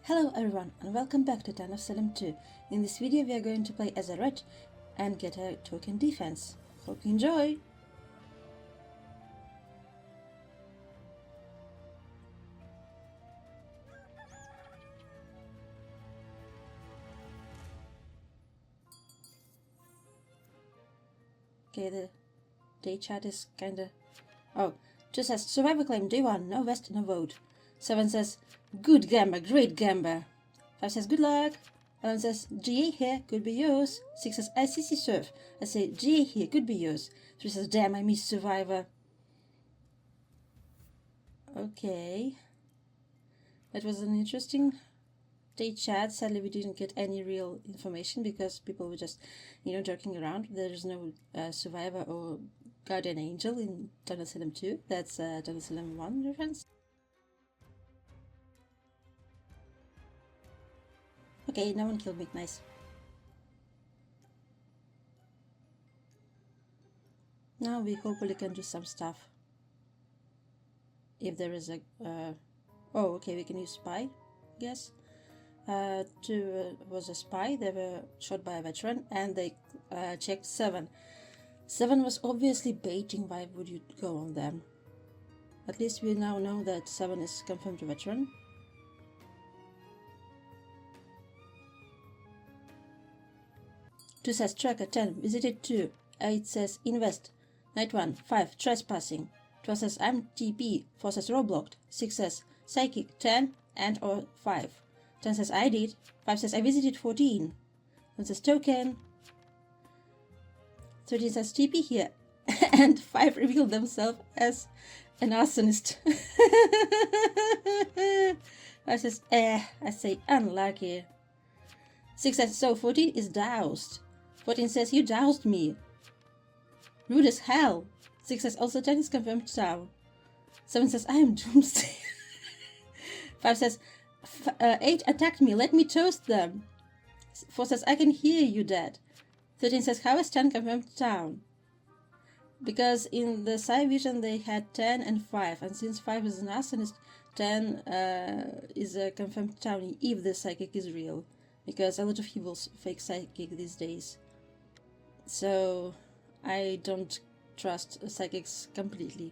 Hello everyone and welcome back to Town of Salem 2. In this video we are going to play as a red and get a token defense. Hope you enjoy! Okay, the day chat is kinda... Oh, 2 says, survivor claim day 1, no vest, no vote. 7 says, good gamba, great gamba. 5 says, good luck. 11 says, GA here, could be yours. 6 says, ICC surf. I say, GA here, could be yours. 3 says, damn, I missed survivor. Okay. That was an interesting day chat. Sadly, we didn't get any real information because people were just, joking around. There is no survivor or guardian angel in Town of Salem 2. That's Town of Salem 1 reference. Okay, no one killed me. Nice. Now we hopefully can do some stuff. If there is a... oh, okay, we can use spy, I guess. 2 was a spy. They were shot by a veteran and they checked 7. 7 was obviously baiting. Why would you go on them? At least we now know that 7 is confirmed veteran. Two says tracker 10, visited 2. 8 says invest. Night 1, 5, trespassing. 12 says I'm TP. 4 says roblocked. 6 says psychic 10 and or 5. 10 says I did. 5 says I visited 14. 1 says token. 13 says TP here. And 5 revealed themselves as an arsonist. 5 says I say unlucky. 6 says so 14 is doused. 14 says you doused me. Rude as hell. 6 says also 10 is confirmed down. 7 says I am doomsday. 5 says 8 attacked me, let me toast them. 4 says I can hear you dead. 13 says how is 10 confirmed down? Because in the side vision they had 10 and 5, and since 5 is an arsonist, 10 is a confirmed down if the psychic is real. Because a lot of people's fake psychic these days. So I don't trust psychics completely.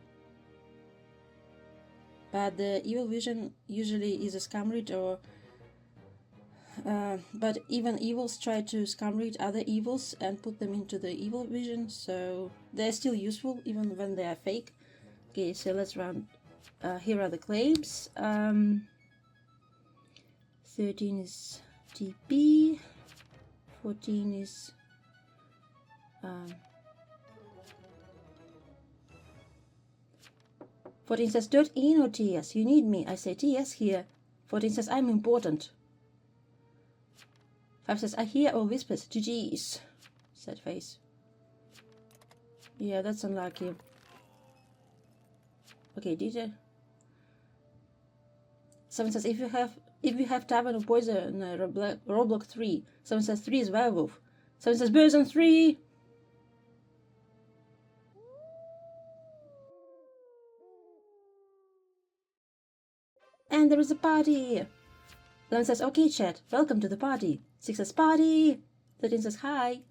But the evil vision usually is a scam read or... but even evils try to scam read other evils and put them into the evil vision, so they're still useful even when they are fake. Okay, so let's run. Here are the claims. 13 is TP, 14 is... 14 says, don't in or TS, you need me. I say TS here. 14 says, I'm important. 5 says, I hear all whispers. GG's. Sad face. Yeah, that's unlucky. Okay, DJ. 7 says, if you have tavern or poison, Roblox 3. 7 says, 3 is werewolf. 7 says, birds on 3. And there is a party. 11 says, okay chat, welcome to the party. 6 says, party. 13 says, hi.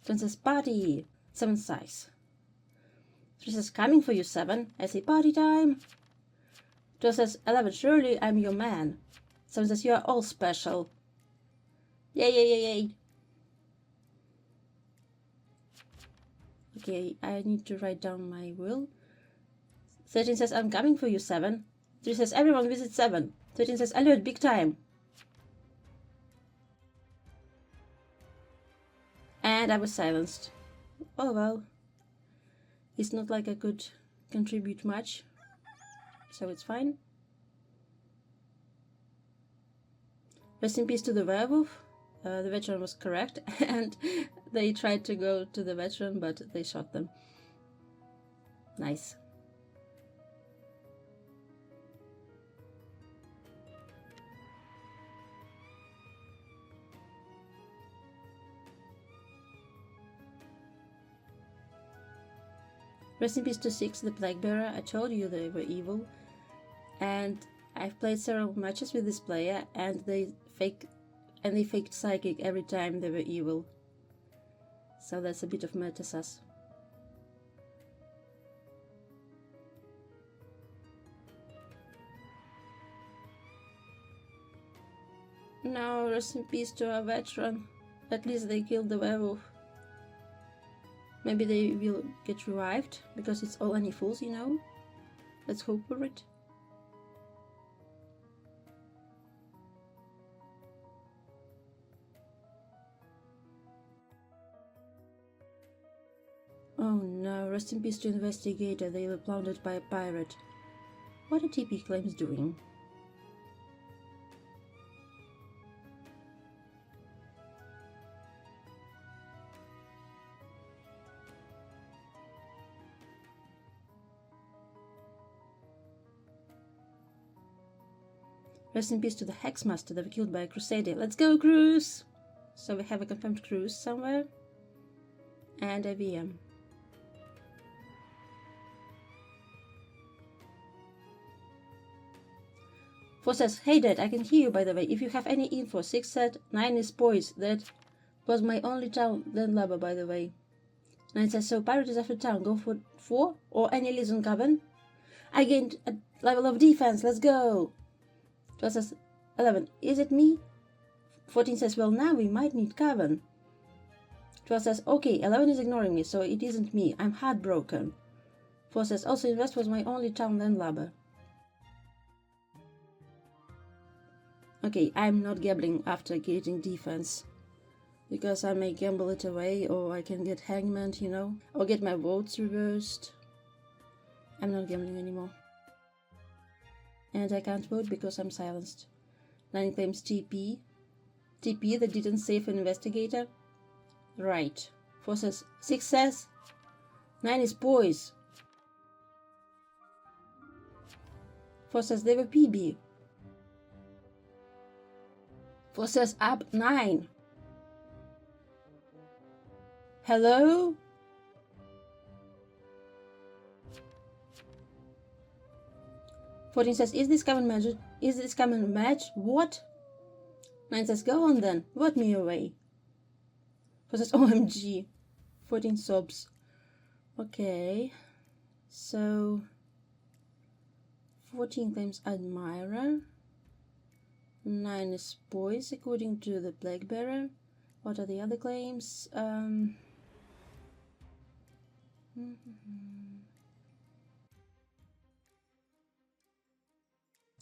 10 says, party. 7 sighs. 3 says, coming for you 7. I say, party time. 12 says, 11, surely I'm your man. 7 says, you are all special. Yay, yay, yay, yay. Okay, I need to write down my will. 13 says, I'm coming for you 7. 3 says, everyone visit 7. 13 says, alert, big time. And I was silenced. Oh well. It's not like I could contribute much, so it's fine. Rest in peace to the werewolf. The veteran was correct, and they tried to go to the veteran, but they shot them. Nice. Rest in peace to 6, the plague bearer. I told you they were evil. And I've played several matches with this player, and they faked psychic every time they were evil. So that's a bit of meta sus. No, rest in peace to our veteran. At least they killed the werewolf. Maybe they will get revived, because it's all any fools, you know? Let's hope for it. Oh no, rest in peace to investigator, they were plundered by a pirate. What are TP claims doing? Rest in peace to the Hexmaster that were killed by a crusader. Let's go, cruise! So we have a confirmed cruise somewhere. And a VM. Four says, hey Dad, I can hear you by the way. If you have any info, 6 said 9 is poised. That was my only town, then Lava by the way. 9 says, so pirate is after town. Go for 4 or any Lizon Coven. I gained a level of defense. Let's go. 12 says, 11, is it me? 14 says, well now we might need Coven. 12 says, okay, 11 is ignoring me, so it isn't me. I'm heartbroken. 4 says, also Invest was my only town, then Laba. Okay, I'm not gambling after getting defense. Because I may gamble it away, or I can get hangman, you know, or get my votes reversed. I'm not gambling anymore. And I can't vote because I'm silenced. 9 claims TP. TP that didn't save an investigator. Right. 4 says 6 says 9 is poise. 4 says they were PB. 4 says up 9. Hello? Fourteen says, is this common match? Is this common match? What? 9 says, go on then. Vote me away. 4 says, OMG. 14 sobs. Okay. So 14 claims Admirer. 9 is Poise according to the Plague Bearer. What are the other claims?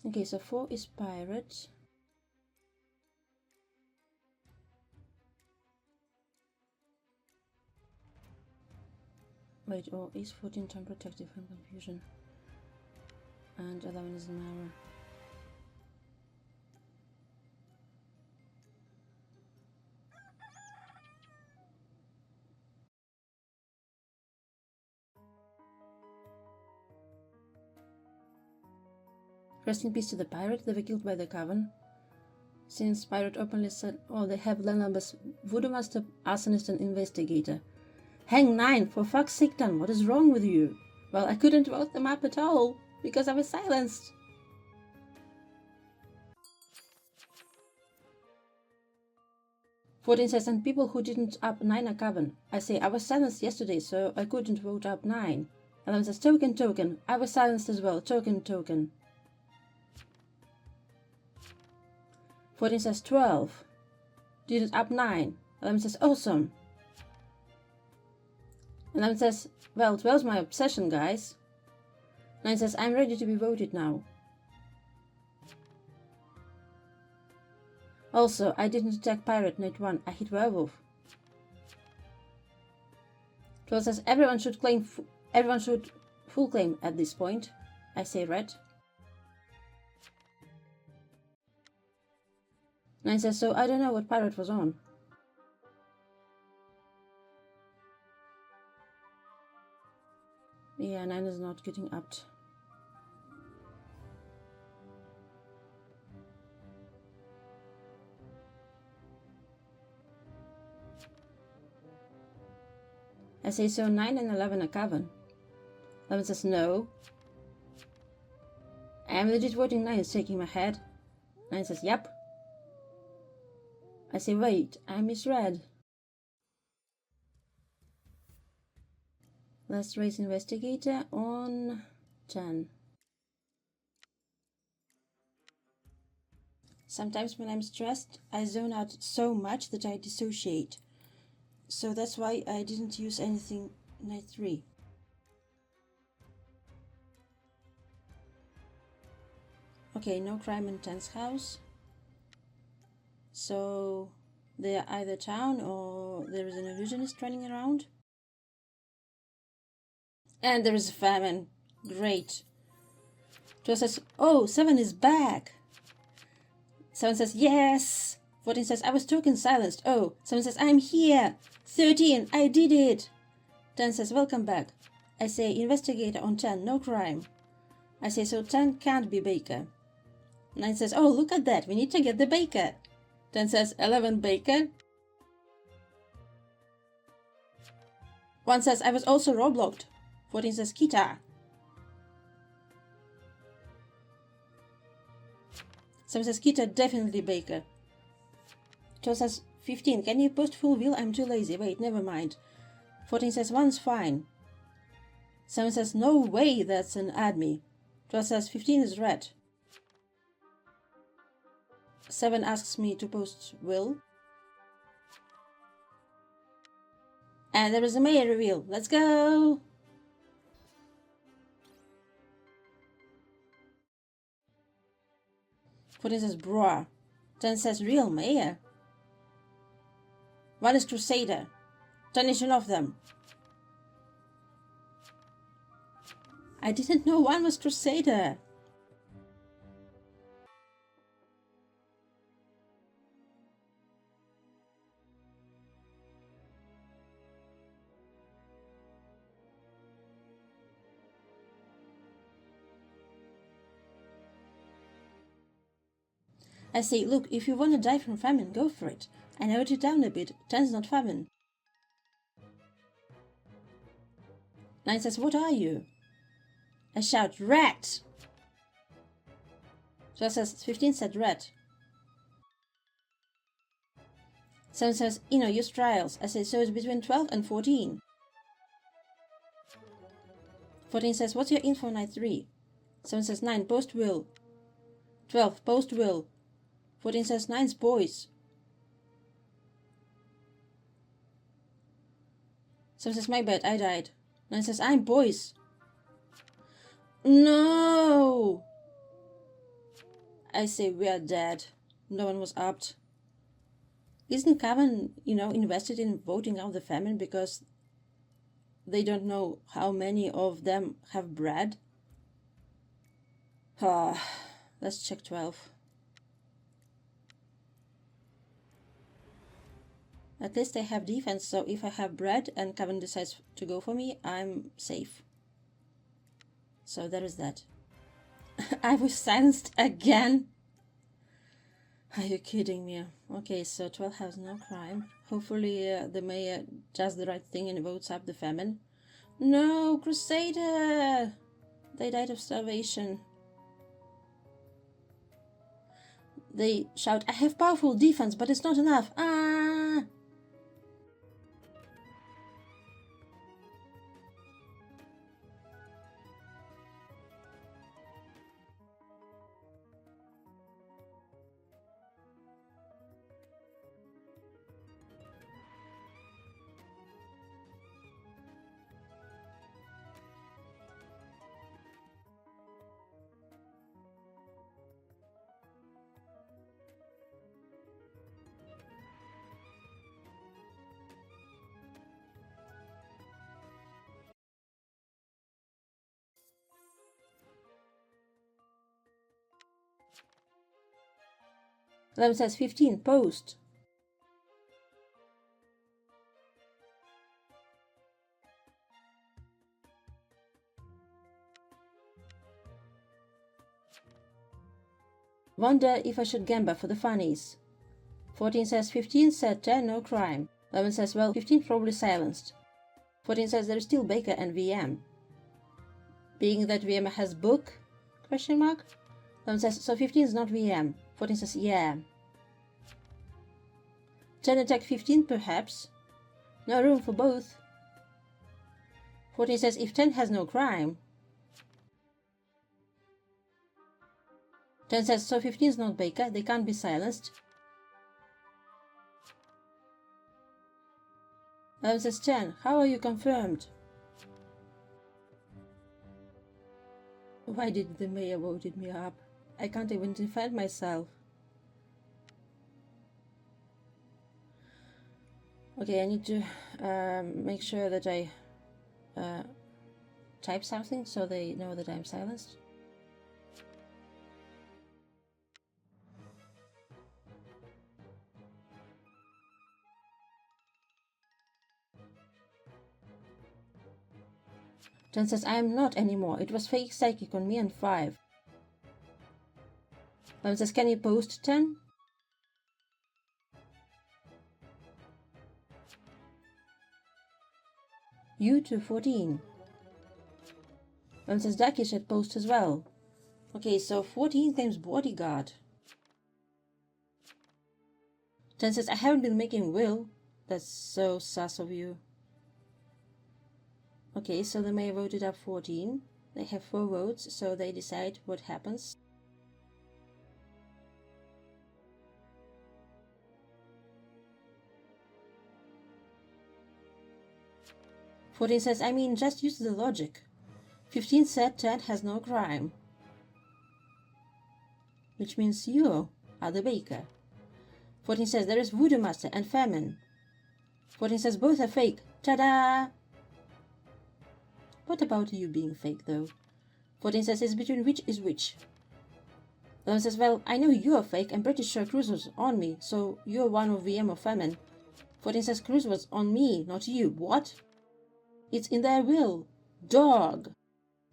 Okay, so 4 is Pirate. Wait, or is 14 time protective from confusion? And 11 is Admirer. Rest in peace to the pirate. They were killed by the Coven. Since pirate openly said, oh, they have landlubbers, Voodoo Master, Arsonist and Investigator. Hang 9, for fuck's sake, Dan, what is wrong with you? Well, I couldn't vote them up at all, because I was silenced. Fourteen says, and people who didn't up 9 are Coven. I say, I was silenced yesterday, so I couldn't vote up 9. 11 says, token, I was silenced as well, token. 14 says 12. Didn't up 9. 11 says awesome. 11 says, well, 12's my obsession, guys. 9 says, I'm ready to be voted now. Also, I didn't attack pirate night 1, I hit werewolf. 12 says, everyone should full claim at this point. I say red. 9 says, so I don't know what pirate was on. Yeah, 9 is not getting upped. I say, so 9 and 11 are Coven. 11 says no. I'm legit voting. 9 is shaking my head. 9 says, yep. I say, wait, I misread. Let's raise investigator on 10. Sometimes when I'm stressed, I zone out so much that I dissociate. So that's why I didn't use anything night 3. Okay, no crime in 10's house. So they are either town or there is an illusionist running around. And there is a famine. Great. 12 says, oh, 7 is back. 7 says, yes. 14 says, I was talking silenced. Oh, 7 says, I'm here. 13, I did it. 10 says, welcome back. I say, investigator on 10, no crime. I say, so 10 can't be Baker. 9 says, oh, look at that, we need to get the Baker. 10 says, 11 Baker. 1 says, I was also roblocked. 14 says, Kita. 7 says, Kita, definitely Baker. 12 says, 15, can you post full wheel? I'm too lazy. Wait, never mind. 14 says, 1's fine. 7 says, no way, that's an adme. 12 says, 15 is red. 7 asks me to post will. And there is a mayor reveal. Let's go! Pudding says, bruh. 10 says, real mayor. 1 is crusader. 10 is none of them. I didn't know 1 was crusader. I say, look, if you want to die from famine, go for it. I narrowed it down a bit. 10's not famine. 9 says, what are you? I shout, rat! 12 says, 15 said rat. 7 says, use trials. I say, so it's between 12 and 14. 14 says, what's your info night 3? 7 says, 9, post will. 12, post will. 14 says, 9's boys. 7 says, my bad, I died. 9 says, I'm boys. No! I say, we are dead. No one was upped. Isn't Cavan, invested in voting out the famine because they don't know how many of them have bread? Let's check 12. At least I have defense, so if I have bread and Cavan decides to go for me, I'm safe. So there is that. I was silenced again. Are you kidding me? Okay, so 12 has no crime. Hopefully the mayor does the right thing and votes up the famine. No, Crusader! They died of starvation. They shout, I have powerful defense, but it's not enough. Ah! Salem says 15, post. Wonder if I should gamble for the funnies. 14 says 15 said 10, no crime. 11 says, well, 15 probably silenced. 14 says there is still Baker and VM. Being that VM has book? Question mark? Says, so 15 is not VM. 14 says, yeah. 10 attack 15 perhaps. No room for both. 14 says, if 10 has no crime. 10 says, so 15 is not Baker, they can't be silenced. 11 says, 10, how are you confirmed? Why did the mayor voted me up? I can't even defend myself. Okay, I need to make sure that I type something so they know that I'm silenced. Ten says, I am not anymore. It was fake psychic on me and 5. 11 says, can you post 10? You to 14. 11 says, Ducky should post as well. Okay, so 14 claims bodyguard. 10 says, I haven't been making will. That's so sus of you. Okay, so the mayor voted up 14. They have 4 votes, so they decide what happens. "14 says, I mean, just use the logic. 15 said 10 has no crime. Which means you are the baker. 14 says, there is Voodoo Master and Famine. 14 says, both are fake. Ta-da! What about you being fake, though? 14 says, it's between which is which. 11 says, well, I know you're fake and pretty sure Cruz was on me, so you're one of VM or Famine. 14 says, Cruz was on me, not you. What? It's in their will. Dog.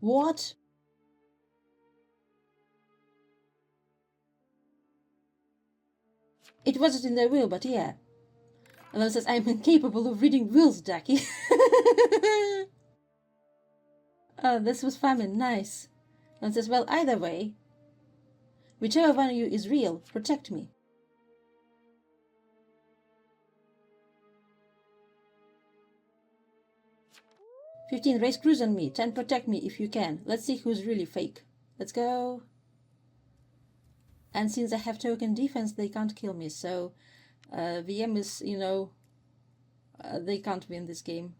What? It wasn't in their will, but yeah. 11 says, I'm incapable of reading wills, Ducky. Oh, this was Famine. Nice. 11 says, well, either way, whichever one of you is real, protect me. "15, raise Cruz on me. 10, protect me if you can. Let's see who's really fake. Let's go." And since I have token defense, they can't kill me, so VM is, they can't win this game.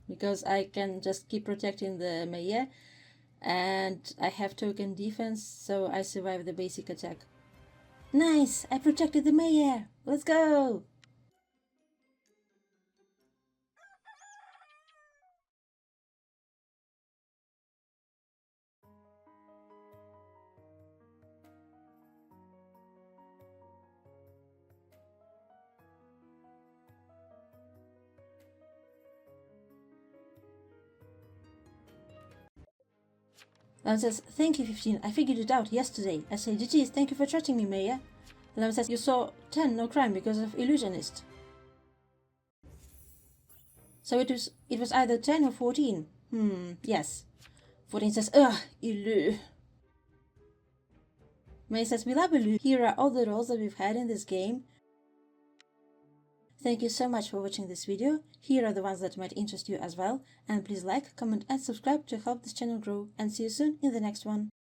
Because I can just keep protecting the mayor, and I have token defense, so I survive the basic attack. Nice! I protected the mayor! Let's go! Lam says, thank you, 15. I figured it out yesterday. I say, GG's, thank you for trusting me, Mayor. Lam says, you saw 10, no crime because of illusionist. So it was either 10 or 14. Yes. 14 says, ugh, illu. May says, we love illu. Here are all the roles that we've had in this game. Thank you so much for watching this video. Here are the ones that might interest you as well. And please like, comment and subscribe to help this channel grow. And see you soon in the next one.